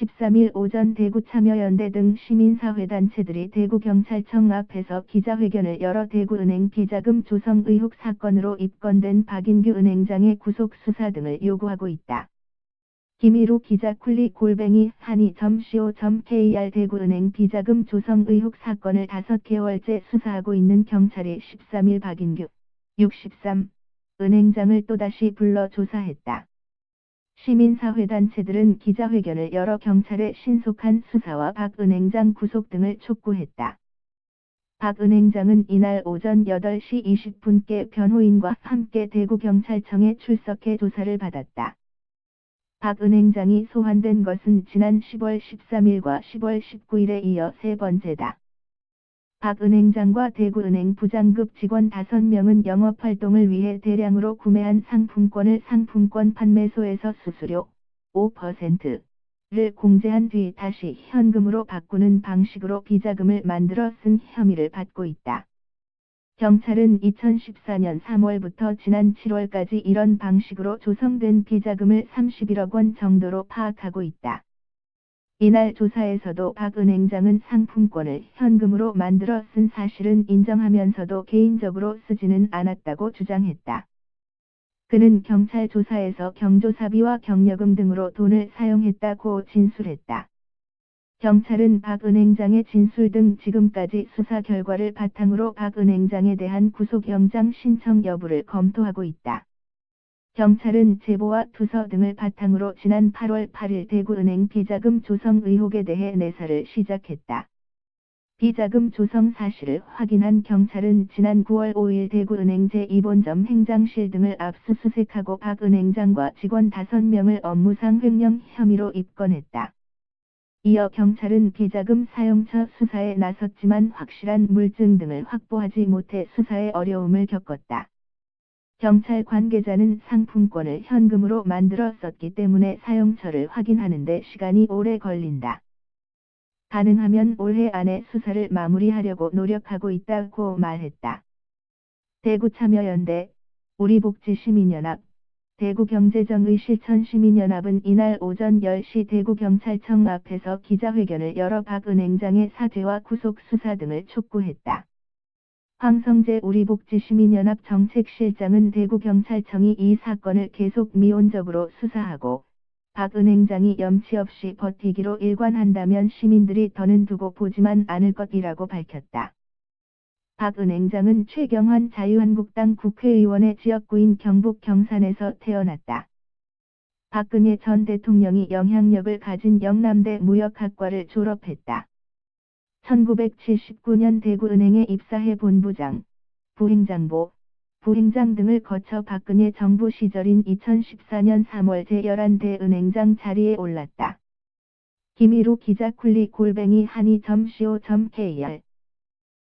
13일 오전 대구참여연대 등 시민사회단체들이 대구경찰청 앞에서 기자회견을 열어 대구은행 비자금 조성 의혹 사건으로 입건된 박인규 은행장의 구속 수사 등을 요구하고 있다. 김일우 기자 쿨리@한이.co.kr 대구은행 비자금 조성 의혹 사건을 5개월째 수사하고 있는 경찰이 13일 박인규 63 은행장을 또다시 불러 조사했다. 시민사회단체들은 기자회견을 열어 경찰의 신속한 수사와 박 은행장 구속 등을 촉구했다. 박 은행장은 이날 오전 8시 20분께 변호인과 함께 대구경찰청에 출석해 조사를 받았다. 박 은행장이 소환된 것은 지난 10월 13일과 10월 19일에 이어 세 번째다. 박 은행장과 대구은행 부장급 직원 5명은 영업활동을 위해 대량으로 구매한 상품권을 상품권 판매소에서 수수료 5%를 공제한 뒤 다시 현금으로 바꾸는 방식으로 비자금을 만들어 쓴 혐의를 받고 있다. 경찰은 2014년 3월부터 지난 7월까지 이런 방식으로 조성된 비자금을 31억 원 정도로 파악하고 있다. 이날 조사에서도 박 은행장은 상품권을 현금으로 만들어 쓴 사실은 인정하면서도 개인적으로 쓰지는 않았다고 주장했다. 그는 경찰 조사에서 경조사비와 경력금 등으로 돈을 사용했다고 진술했다. 경찰은 박 은행장의 진술 등 지금까지 수사 결과를 바탕으로 박 은행장에 대한 구속영장 신청 여부를 검토하고 있다. 경찰은 제보와 투서 등을 바탕으로 지난 8월 8일 대구은행 비자금 조성 의혹에 대해 내사를 시작했다. 비자금 조성 사실을 확인한 경찰은 지난 9월 5일 대구은행 제2본점 행장실 등을 압수수색하고 박 은행장과 직원 5명을 업무상 횡령 혐의로 입건했다. 이어 경찰은 비자금 사용처 수사에 나섰지만 확실한 물증 등을 확보하지 못해 수사에 어려움을 겪었다. 경찰 관계자는 상품권을 현금으로 만들어 썼기 때문에 사용처를 확인하는 데 시간이 오래 걸린다. 가능하면 올해 안에 수사를 마무리하려고 노력하고 있다고 말했다. 대구참여연대, 우리복지시민연합, 대구경제정의실천시민연합은 이날 오전 10시 대구경찰청 앞에서 기자회견을 열어 박 은행장의 사죄와 구속 수사 등을 촉구했다. 황성재 우리복지시민연합 정책실장은 대구경찰청이 이 사건을 계속 미온적으로 수사하고 박 은행장이 염치 없이 버티기로 일관한다면 시민들이 더는 두고 보지만 않을 것이라고 밝혔다. 박 은행장은 최경환 자유한국당 국회의원의 지역구인 경북 경산에서 태어났다. 박근혜 전 대통령이 영향력을 가진 영남대 무역학과를 졸업했다. 1979년 대구은행에 입사해 본부장, 부행장보, 부행장 등을 거쳐 박근혜 정부 시절인 2014년 3월 제11대 은행장 자리에 올랐다. 김일우 기자 쿨리@한이.co.kr